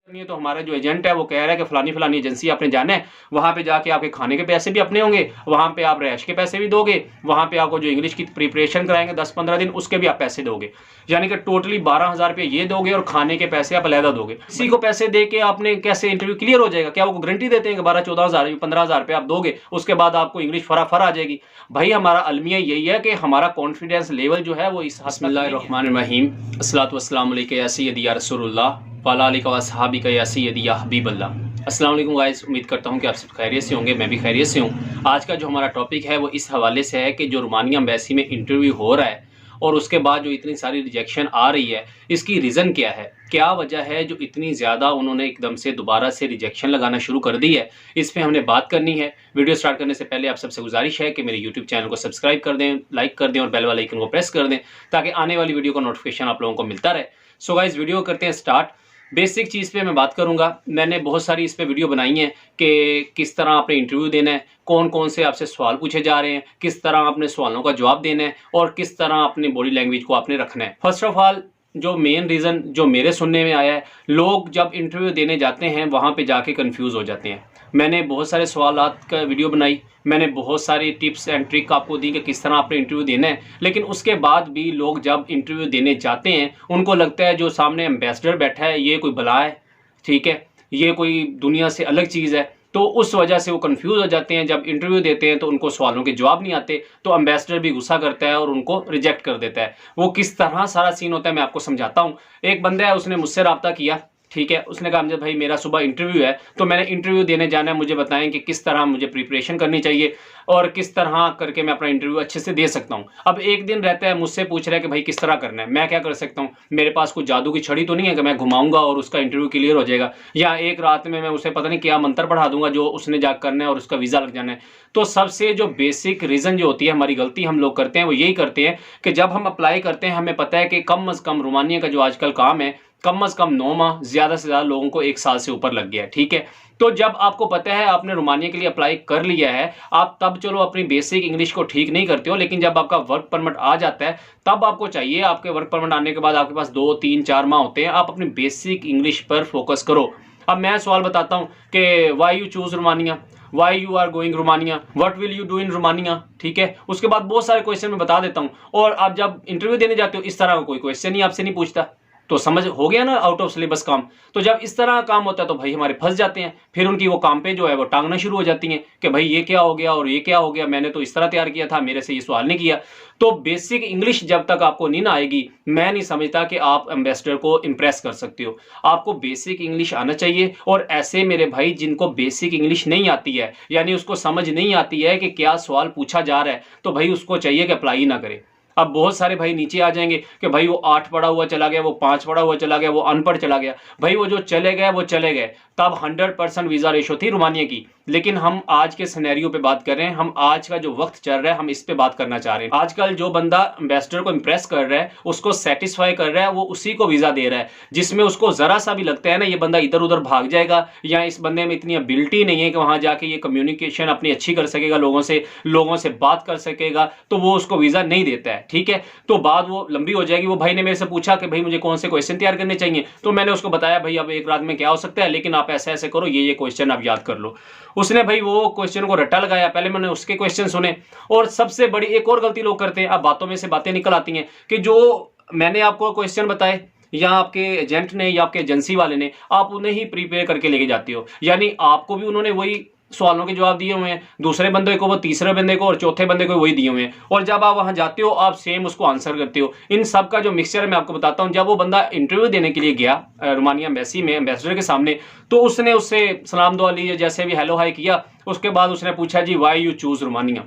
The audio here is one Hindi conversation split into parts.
नहीं है तो हमारा जो एजेंट है वो कह रहा है कि फलानी फलानी एजेंसी आपने जाना है, वहाँ पे जाके आपके खाने के पैसे भी अपने होंगे, वहाँ पे आप रैश के पैसे भी दोगे, वहाँ पे आपको जो इंग्लिश की प्रिपरेशन कराएंगे 10-15 दिन उसके भी आप पैसे दोगे, यानी कि टोटली 12,000 रुपये ये दोगे और खाने के पैसे आप अलहदा दोगे। किसी को पैसे दे के आपने कैसे इंटरव्यू क्लियर हो जाएगा? क्या वो गारंटी देते हैं कि 12-14,000 15,000 रुपये आप दोगे उसके बाद आपको इंग्लिश फराफर आ जाएगी? भाई हमारा अलमिया यही है कि हमारा कॉन्फिडेंस लेवल जो है वो इस बिस्मिल्लाहिर्रहमानिर्रहीम अस्सलातु वस्सलामु अलैका या सय्यदी या रसूलुल्लाह वाला अली का सहाबी का या सय्यदी या हबीबल्लाह। अस्सलाम वालेकुम गाइस, उम्मीद करता हूँ कि आप सब खैरियत से होंगे, मैं भी खैरियत से हूँ। आज का जो हमारा टॉपिक है वो इस हवाले से है कि जो रोमानिया एम्बेसी में इंटरव्यू हो रहा है और उसके बाद जो इतनी सारी रिजेक्शन आ रही है, इसकी रीज़न क्या है, क्या वजह है जो इतनी ज़्यादा उन्होंने एकदम से दोबारा से रिजेक्शन लगाना शुरू कर दी है, इस पर हमने बात करनी है। वीडियो स्टार्ट करने से पहले आप सबसे गुजारिश है कि मेरे यूट्यूब चैनल को सब्सक्राइब कर दें, लाइक कर दें और बेल वाला आइकन को प्रेस कर दें ताकि आने वाली वीडियो का नोटिफिकेशन आप लोगों को मिलता रहे। सो गाइस, वीडियो करते हैं स्टार्ट। बेसिक चीज़ पे मैं बात करूंगा। मैंने बहुत सारी इस पे वीडियो बनाई हैं कि किस तरह आपने इंटरव्यू देना है, कौन कौन से आपसे सवाल पूछे जा रहे हैं, किस तरह आपने सवालों का जवाब देना है और किस तरह अपनी बॉडी लैंग्वेज को आपने रखना है। फर्स्ट ऑफ ऑल जो मेन रीज़न जो मेरे सुनने में आया है, लोग जब इंटरव्यू देने जाते हैं वहाँ पे जाके कंफ्यूज हो जाते हैं। मैंने बहुत सारे सवालात का वीडियो बनाई, मैंने बहुत सारी टिप्स एंड ट्रिक आपको दी कि किस तरह आपने इंटरव्यू देना है, लेकिन उसके बाद भी लोग जब इंटरव्यू देने जाते हैं उनको लगता है जो सामने एम्बेसडर बैठा है ये कोई बला है, ठीक है, ये कोई दुनिया से अलग चीज़ है। तो उस वजह से वो कंफ्यूज हो जाते हैं। जब इंटरव्यू देते हैं तो उनको सवालों के जवाब नहीं आते तो एम्बेसडर भी गुस्सा करता है और उनको रिजेक्ट कर देता है। वो किस तरह सारा सीन होता है मैं आपको समझाता हूँ। एक बंदा है, उसने मुझसे रब्ता किया, ठीक है, उसने कहा अमजद भाई मेरा सुबह इंटरव्यू है तो मैंने इंटरव्यू देने जाना है, मुझे बताएं कि किस तरह मुझे प्रिपरेशन करनी चाहिए और किस तरह करके मैं अपना इंटरव्यू अच्छे से दे सकता हूं। अब एक दिन रहता है मुझसे पूछ रहा है कि भाई किस तरह करना है, मैं क्या कर सकता हूं? मेरे पास कोई जादू की छड़ी तो नहीं है कि मैं घुमाऊंगा और उसका इंटरव्यू क्लियर हो जाएगा, या एक रात में मैं उसे पता नहीं क्या मंत्र पढ़ा दूंगा जो उसने जा करना है और उसका वीज़ा लग जाना है। तो सबसे जो बेसिक रीज़न जो होती है, हमारी गलती हम लोग करते हैं वो यही करते हैं कि जब हम अप्लाई करते हैं हमें पता है कि कम अज़ कम रोमानिया का जो आजकल काम है कम अज़ कम 9 माह, ज़्यादा से ज़्यादा लोगों को 1 साल से ऊपर लग गया है, ठीक है। तो जब आपको पता है आपने रोमानिया के लिए अप्लाई कर लिया है, आप तब चलो अपनी बेसिक इंग्लिश को ठीक नहीं करते हो, लेकिन जब आपका वर्क परमिट आ जाता है तब आपको चाहिए, आपके वर्क परमिट आने के बाद आपके पास 2, 3, 4 माह होते हैं, आप अपनी बेसिक इंग्लिश पर फोकस करो। अब मैं सवाल बताता हूँ कि why you choose Romania, why you are going Romania, what will you do in Romania, ठीक है। उसके बाद बहुत सारे क्वेश्चन मैं बता देता हूँ और आप जब इंटरव्यू देने जाते हो इस तरह का कोई क्वेश्चन ही आपसे नहीं पूछता, तो समझ हो गया ना, आउट ऑफ सिलेबस काम। तो जब इस तरह का काम होता है तो भाई हमारे फंस जाते हैं, फिर उनकी वो काम पे जो है वो टांगना शुरू हो जाती हैं कि भाई ये क्या हो गया और ये क्या हो गया, मैंने तो इस तरह तैयार किया था, मेरे से ये सवाल नहीं किया। तो बेसिक इंग्लिश जब तक आपको नहीं ना आएगी, मैं नहीं समझता कि आप एम्बेसडर को इम्प्रेस कर सकते हो। आपको बेसिक इंग्लिश आना चाहिए। और ऐसे मेरे भाई जिनको बेसिक इंग्लिश नहीं आती है, यानी उसको समझ नहीं आती है कि क्या सवाल पूछा जा रहा है, तो भाई उसको चाहिए कि अप्लाई ना करे। अब बहुत सारे भाई नीचे आ जाएंगे कि भाई वो 8 पढ़ा हुआ चला गया, वो 5 पढ़ा हुआ चला गया, वो अनपढ़ चला गया। भाई वो जो चले गए वो चले गए, तब 100% वीज़ा रेशो थी रोमानिया की। लेकिन हम आज के सिनेरियो पे बात कर रहे हैं, हम आज का जो वक्त चल रहा है हम इस पे बात करना चाह रहे हैं। आजकल जो बंदा एम्बेसडर को इम्प्रेस कर रहा है, उसको सेटिस्फाई कर रहा है, वो उसी को वीज़ा दे रहा है जिसमें उसको ज़रा सा भी लगता है ना ये बंदा इधर उधर भाग जाएगा या इस बंदे में इतनी एबिलिटी नहीं है कि वहाँ जाके ये कम्युनिकेशन अपनी अच्छी कर सकेगा, लोगों से बात कर सकेगा, तो वो उसको वीज़ा नहीं देता है, ठीक है। तो बात वो लंबी हो जाएगी। वो भाई ने मेरे से पूछा कि भाई मुझे कौन से क्वेश्चन तैयार करने चाहिए, तो मैंने उसको बताया भाई अब एक रात में क्या हो सकता है, लेकिन आप ऐसे ऐसे करो, ये क्वेश्चन आप याद कर लो। उसने भाई वो क्वेश्चन को रट्टा लगाया, पहले मैंने उसके क्वेश्चन सुने। और सबसे बड़ी एक और गलती लोग करते हैं, अब बातों में से बातें निकल आती हैं कि जो मैंने आपको क्वेश्चन बताए या आपके एजेंट ने या आपके एजेंसी वाले ने, आप उन्हें ही प्रिपेयर करके लेके जाते हो, यानी आपको भी उन्होंने वही सवालों के जवाब दिए हुए हैं, दूसरे बंदे को वो तीसरे बंदे को और चौथे बंदे को वही दिए हुए हैं, और जब आप वहां जाते हो आप सेम उसको आंसर करते हो। इन सब का जो मिक्सचर है मैं आपको बताता हूं। जब वो बंदा इंटरव्यू देने के लिए गया रोमानिया एम्बेसी में एम्बेसडर के सामने, तो उसने उससे सलाम दुआ ली, जैसे भी हेलो हाई किया, उसके बाद उसने पूछा जी वाई यू चूज रोमानिया,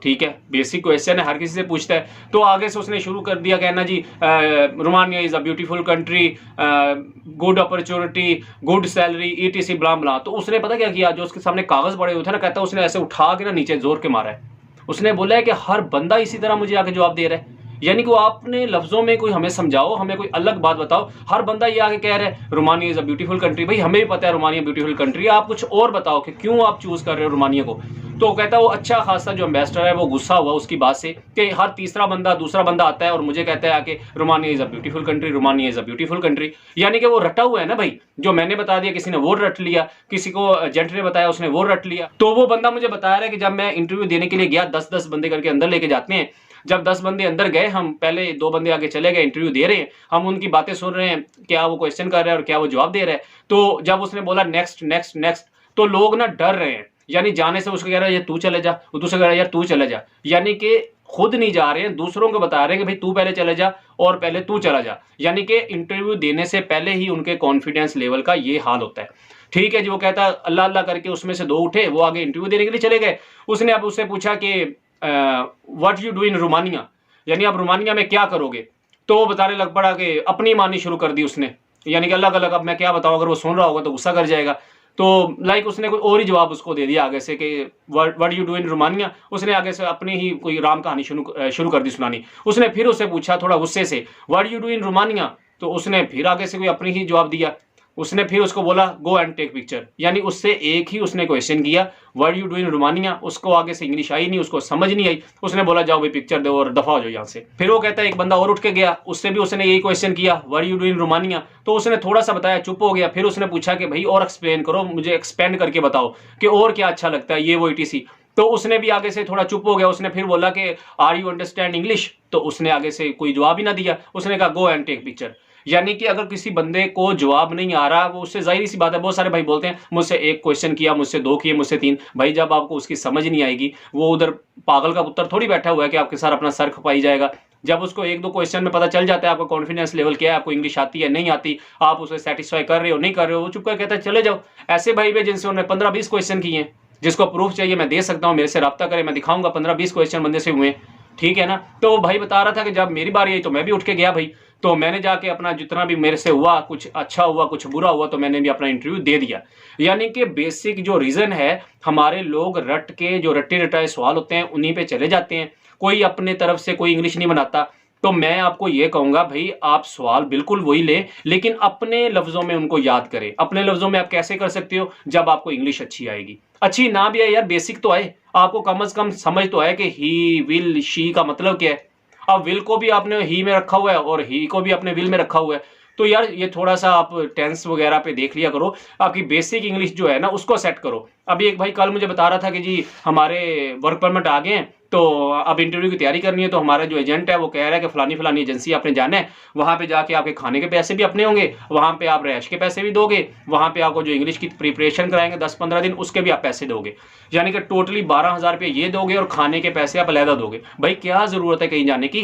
ठीक है, बेसिक क्वेश्चन है, हर किसी से पूछता है। तो आगे से उसने शुरू कर दिया कहना जी Romania is a beautiful country, good opportunity, good salary, ETC blah blah. तो उसने पता क्या किया, जो उसके सामने कागज़ पड़े हुए थे ना, कहता उसने ऐसे उठा के ना नीचे जोर के मारा है। उसने बोला है कि हर बंदा इसी तरह मुझे आके जवाब दे रहा है, यानी कि वो अपने लफ्जों में कोई हमें समझाओ, हमें कोई अलग बात बताओ। हर बंदा ये आगे कह रहा है Romania is a beautiful country. भाई हमें भी पता है रोमानिया ब्यूटीफुल कंट्री है, आप कुछ और बताओ कि क्यों आप चूज कर रहे हो रोमानिया को। तो कहता है वो अच्छा खासा जो एम्बेसडर है वो गुस्सा हुआ उसकी बात से कि हर तीसरा बंदा दूसरा बंदा आता है और मुझे कहता है आके Romania is a beautiful country, Romania is a beautiful country. यानी कि वो रटा हुआ है ना भाई, जो मैंने बता दिया किसी ने वो रट लिया, किसी को एजेंट ने बताया उसने वो रट लिया। तो वो बंदा मुझे बता रहा है कि जब मैं इंटरव्यू देने के लिए गया, 10-10 बंदे करके अंदर लेके जाते हैं, जब 10 बंदे अंदर गए, हम पहले 2 बंदे आगे चले गए, इंटरव्यू दे रहे हैं, हम उनकी बातें सुन रहे हैं, क्या वो क्वेश्चन कर रहे हैं और क्या वो जवाब दे रहे हैं। तो जब उसने बोला नेक्स्ट नेक्स्ट नेक्स्ट, तो लोग ना डर रहे हैं, यानी जाने से उसको कह रहा है ये तू चले जा, वो दूसरा कह रहा है यार तू चले जा, यानी कि खुद नहीं जा रहे हैं, दूसरों को बता रहे हैं कि भाई तू पहले चले जा और पहले तू चला जा। यानी कि इंटरव्यू देने से पहले ही उनके कॉन्फिडेंस लेवल का ये हाल होता है। ठीक है जी, वो कहता है अल्लाह अल्लाह करके उसमें से 2 उठे, वो आगे इंटरव्यू देने के लिए चले गए। उसने अब उससे पूछा कि what you do in Romania, यानी आप रोमानिया में क्या करोगे। तो वो बताने लग पड़ा कि अपनी मानी शुरू कर दी उसने, यानी कि अलग अलग। अब मैं क्या बताऊं, अगर वो सुन रहा होगा तो गुस्सा कर जाएगा। तो लाइक उसने कोई और ही जवाब उसको दे दिया आगे से कि what you do in Romania. उसने आगे से अपनी ही कोई राम कहानी शुरू कर दी सुनानी। उसने फिर उससे पूछा थोड़ा गुस्से से what you do in Romania, तो उसने फिर आगे से कोई अपनी ही जवाब दिया। उसने फिर उसको बोला गो एंड टेक पिक्चर, यानी उससे एक ही उसने क्वेश्चन किया what you do in Romania. उसको आगे से इंग्लिश आई नहीं, उसको समझ नहीं आई। उसने बोला जाओ भाई पिक्चर दो और दफा हो जाओ यहाँ से। फिर वो कहता है एक बंदा और उठ के गया, उससे भी उसने यही क्वेश्चन किया what you do in Romania. तो उसने थोड़ा सा बताया, चुप हो गया। फिर उसने पूछा कि भाई और एक्सप्लेन करो, मुझे एक्सपेंड करके बताओ कि और क्या अच्छा लगता है, ये वो ETC। तो उसने भी आगे से थोड़ा चुप हो गया। उसने फिर बोला कि आर यू अंडरस्टैंड इंग्लिश, तो उसने आगे से कोई जवाब ही ना दिया। उसने कहा गो एंड टेक पिक्चर। यानी कि अगर किसी बंदे को जवाब नहीं आ रहा, वो उससे जाहिर सी बात है, बहुत सारे भाई बोलते हैं मुझसे 1 क्वेश्चन किया, मुझसे 2 किए, मुझसे 3। भाई जब आपको उसकी समझ नहीं आएगी, वो उधर पागल का पुत्र थोड़ी बैठा हुआ है कि आपके साथ अपना सर खपाई जाएगा। जब उसको 1-2 क्वेश्चन में पता चल जाता है आपका कॉन्फिडेंस लेवल क्या है, आपको इंग्लिश आती है नहीं आती, आप उसे सेटिस्फाई कर रहे हो नहीं कर रहे हो, वो चुप कर कहता है चले जाओ। ऐसे भाई भी जिनसे उन्होंने 15-20 क्वेश्चन किए, जिसको प्रूफ चाहिए मैं दे सकता हूँ, मेरे से रब्ता करे, मैं दिखाऊंगा 15-20 क्वेश्चन बंदे से हुए, ठीक है ना। तो वो भाई बता रहा था कि जब मेरी बारी आई तो मैं भी उठ के गया भाई। तो मैंने जाके अपना जितना भी मेरे से हुआ, कुछ अच्छा हुआ कुछ बुरा हुआ, तो मैंने भी अपना इंटरव्यू दे दिया। यानी कि बेसिक जो रीजन है, हमारे लोग रट के जो रट्टे रटाए सवाल होते हैं उन्हीं पे चले जाते हैं, कोई अपने तरफ से कोई इंग्लिश नहीं बनाता। तो मैं आपको ये कहूंगा भाई आप सवाल बिल्कुल वही ले, लेकिन अपने लफ्जों में उनको याद करें। अपने लफ्जों में आप कैसे कर सकते हो, जब आपको इंग्लिश अच्छी आएगी। अच्छी ना भी आए यार, बेसिक तो आए, आपको कम से कम समझ तो आए कि ही विल शी का मतलब क्या है। अब विल को भी आपने ही में रखा हुआ है और ही को भी आपने विल में रखा हुआ है, तो यार ये थोड़ा सा आप टेंस वगैरह पे देख लिया करो, आपकी बेसिक इंग्लिश जो है ना उसको सेट करो। अभी एक भाई कल मुझे बता रहा था कि जी हमारे वर्क परमिट आ गए हैं, तो अब इंटरव्यू की तैयारी करनी है, तो हमारा जो एजेंट है वो कह रहा है कि फलानी फलानी एजेंसी आपने जाना है, वहाँ पे जाके आपके खाने के पैसे भी अपने होंगे, वहाँ पे आप रैश के पैसे भी दोगे, वहाँ पे आपको जो इंग्लिश की प्रिपरेशन कराएंगे 10-15 दिन उसके भी आप पैसे दोगे, यानी कि टोटली 12,000 रुपये ये दोगे और खाने के पैसे आप अलहदा दोगे। भाई क्या जरूरत है कहीं जाने की,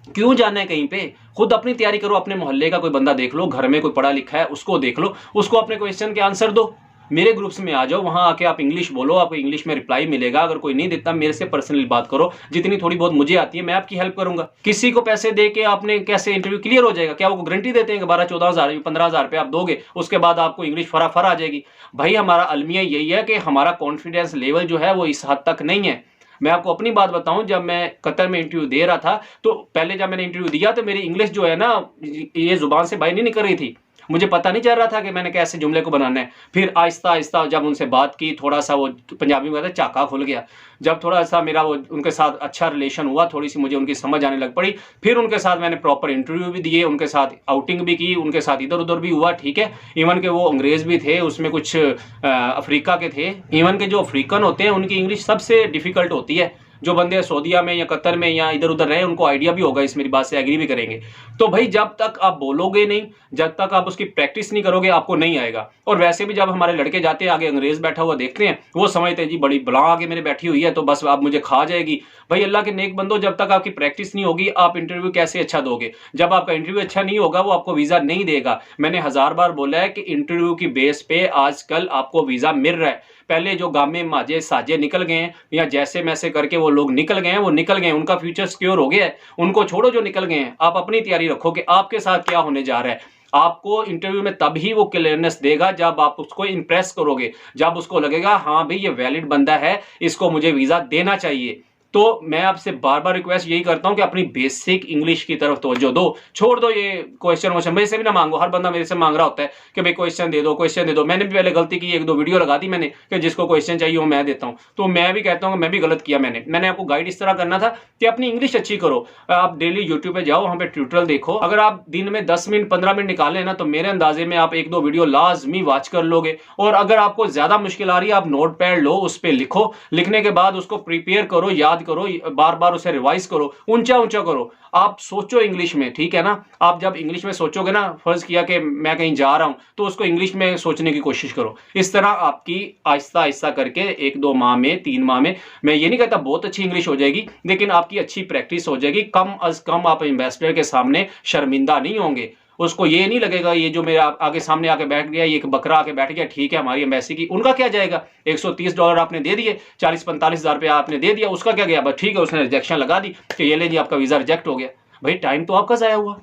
क्यों जाना है कहीं पे, खुद अपनी तैयारी करो। अपने मोहल्ले का कोई बंदा देख लो, घर में कोई पढ़ा लिखा है उसको देख लो, उसको अपने क्वेश्चन के आंसर दो, मेरे ग्रुप्स में आ जाओ, वहां आके आप इंग्लिश बोलो, आपको इंग्लिश में रिप्लाई मिलेगा। अगर कोई नहीं देता मेरे से पर्सनली बात करो, जितनी थोड़ी बहुत मुझे आती है मैं आपकी हेल्प करूंगा। किसी को पैसे दे के आपने कैसे इंटरव्यू क्लियर हो जाएगा, क्या वो गारंटी देते हैं कि 12-14 हज़ार 15,000 रुपये आप दोगे उसके बाद आपको इंग्लिश फराफर आ जाएगी। भाई हमारा अलमिया यही है कि हमारा कॉन्फिडेंस लेवल जो है वो इस हद तक नहीं है। मैं आपको अपनी बात बताऊं, जब मैं कतर में इंटरव्यू दे रहा था, तो पहले जब मैंने इंटरव्यू दिया तो मेरी इंग्लिश जो है ना ये जुबान से बाहर नहीं निकल रही थी, मुझे पता नहीं चल रहा था कि मैंने कैसे जुमले को बनाना है। फिर आहिस्ता आहिस्ता जब उनसे बात की, थोड़ा सा वो पंजाबी में कहते हैं चाका खुल गया। जब थोड़ा सा मेरा वो उनके साथ अच्छा रिलेशन हुआ, थोड़ी सी मुझे उनकी समझ आने लग पड़ी, फिर उनके साथ मैंने प्रॉपर इंटरव्यू भी दिए, उनके साथ आउटिंग भी की, उनके साथ इधर उधर भी हुआ, ठीक है। इवन के वो अंग्रेज भी थे, उसमें कुछ अफ्रीका के थे। इवन के जो अफ्रीकन होते हैं उनकी इंग्लिश सबसे डिफिकल्ट होती है। जो बंदे सऊदीया में या कतर में या इधर उधर रहे उनको आइडिया भी होगा, इस मेरी बात से एग्री भी करेंगे। तो भाई जब तक आप बोलोगे नहीं, जब तक आप उसकी प्रैक्टिस नहीं करोगे, आपको नहीं आएगा। और वैसे भी जब हमारे लड़के जाते हैं आगे अंग्रेज बैठा हुआ देखते हैं, वो समझते हैं जी बड़ी बला आगे मेरे बैठी हुई है तो बस अब मुझे खा जाएगी। भाई अल्लाह के नेक बंदो, जब तक आपकी प्रैक्टिस नहीं होगी आप इंटरव्यू कैसे अच्छा दोगे। जब आपका इंटरव्यू अच्छा नहीं होगा वो आपको वीजा नहीं देगा। मैंने 1000 बार बोला है कि इंटरव्यू की बेस पे आजकल आपको वीजा मिल रहा है। पहले जो गामे माजे साजे निकल गए हैं या जैसे मैसे करके वो लोग निकल गए हैं, वो निकल गए, उनका फ्यूचर सिक्योर हो गया है, उनको छोड़ो जो निकल गए हैं। आप अपनी तैयारी रखो कि आपके साथ क्या होने जा रहा है। आपको इंटरव्यू में तभी वो क्लियरनेस देगा जब आप उसको इंप्रेस करोगे, जब उसको लगेगा हाँ भाई ये वैलिड बंदा है, इसको मुझे वीजा देना चाहिए। तो मैं आपसे बार बार रिक्वेस्ट यही करता हूं कि अपनी बेसिक इंग्लिश की तरफ तवज्जो दो, छोड़ दो ये क्वेश्चन मेरे से भी ना मांगो। हर बंदा मेरे से मांग रहा होता है कि भाई क्वेश्चन दे दो, क्वेश्चन दे दो। मैंने भी पहले गलती की, एक दो वीडियो लगा दी मैंने कि जिसको क्वेश्चन चाहिए वो मैं देता हूं। तो मैं भी कहता हूं कि मैं भी गलत किया। मैंने आपको गाइड इस तरह करना था कि अपनी इंग्लिश अच्छी करो। आप डेली यूट्यूब पे जाओ, वहां पे ट्यूटोरियल देखो। अगर आप दिन में 10 मिनट 15 मिनट निकालें ना, तो मेरे अंदाजे में आप एक दो वीडियो लाजमी वॉच कर लोगे। और अगर आपको ज्यादा मुश्किल आ रही है, आप नोट पैड लो, उस पर लिखो, लिखने के बाद उसको प्रिपेयर करो, याद करो, बार बार उसे रिवाइज करो, ऊंचा ऊंचा करो। आप सोचो इंग्लिश में, ठीक है ना। आप जब इंग्लिश में सोचोगे ना, फर्ज किया कि मैं कहीं जा रहा हूं, तो उसको इंग्लिश में सोचने की कोशिश करो। इस तरह आपकी आहिस्ता आहिस्ता करके 1-2 माह में, 3 माह में, मैं ये नहीं कहता बहुत अच्छी इंग्लिश हो जाएगी, लेकिन आपकी अच्छी प्रैक्टिस हो जाएगी। कम अज कम आप इन्वेस्टर के सामने शर्मिंदा नहीं होंगे। उसको ये नहीं लगेगा ये जो मेरे आगे सामने आके बैठ गया, ये एक बकरा आके बैठ गया, ठीक है हमारी एम्बेसी की, उनका क्या जाएगा। $130 आपने दे दिए, 40-45 हज़ार रुपया आपने दे दिया, उसका क्या गया। बस ठीक है, उसने रिजेक्शन लगा दी कि ये ले जी आपका वीजा रिजेक्ट हो गया। भाई टाइम तो आपका जाया हुआ,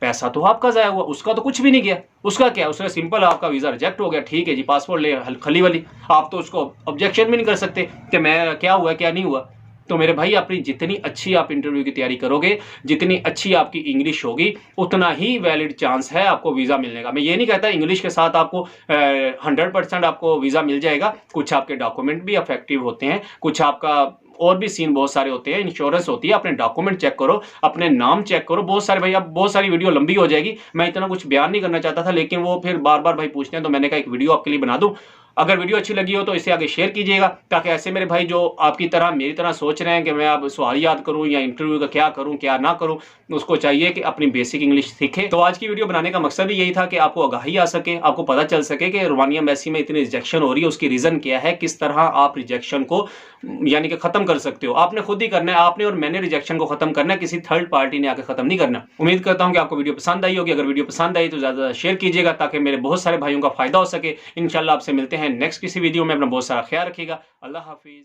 पैसा तो आपका जाया हुआ, उसका तो कुछ भी नहीं गया। उसका क्या, उसने सिंपल आपका वीजा रिजेक्ट हो गया, ठीक है जी पासपोर्ट ले खली वाली। आप तो उसको ऑब्जेक्शन भी नहीं कर सकते कि मैं क्या हुआ क्या नहीं हुआ। तो मेरे भाई अपनी जितनी अच्छी आप इंटरव्यू की तैयारी करोगे, जितनी अच्छी आपकी इंग्लिश होगी, उतना ही वैलिड चांस है आपको वीज़ा मिलने का। मैं ये नहीं कहता इंग्लिश के साथ आपको 100% आपको वीज़ा मिल जाएगा। कुछ आपके डॉक्यूमेंट भी अफेक्टिव होते हैं, कुछ आपका और भी सीन बहुत सारे होते हैं, इंश्योरेंस होती है। अपने डॉक्यूमेंट चेक करो, अपने नाम चेक करो, बहुत सारे भाई। अब बहुत सारी वीडियो लंबी हो जाएगी, मैं इतना कुछ बयान नहीं करना चाहता था, लेकिन वो फिर बार बार भाई पूछते हैं, तो मैंने कहा एक वीडियो आपके लिए बना दूं। अगर वीडियो अच्छी लगी हो तो इसे आगे शेयर कीजिएगा, ताकि ऐसे मेरे भाई जो आपकी तरह मेरी तरह सोच रहे हैं कि मैं अब सवाल याद करूं या इंटरव्यू का क्या करूं क्या ना करूं, उसको चाहिए कि अपनी बेसिक इंग्लिश सीखे। तो आज की वीडियो बनाने का मकसद भी यही था कि आपको आगाही आ सके, आपको पता चल सके कि रोमानिया एम्बेसी में इतनी रिजेक्शन हो रही है, उसकी रीजन क्या है, किस तरह आप रिजेक्शन को यानी कि खत्म कर सकते हो। आपने खुद ही करना है, आपने और मैंने रिजेक्शन को खत्म करना है, किसी थर्ड पार्टी ने आकर खत्म नहीं करना। उम्मीद करता हूं कि आपको वीडियो पसंद आई होगी। अगर वीडियो पसंद आई तो ज्यादा शेयर कीजिएगा, ताकि मेरे बहुत सारे भाइयों का फायदा हो सके। इंशाल्लाह आपसे मिलते हैं नेक्स्ट किसी वीडियो में। अपना बहुत सारा ख्याल रखिएगा। अल्लाह हाफिज।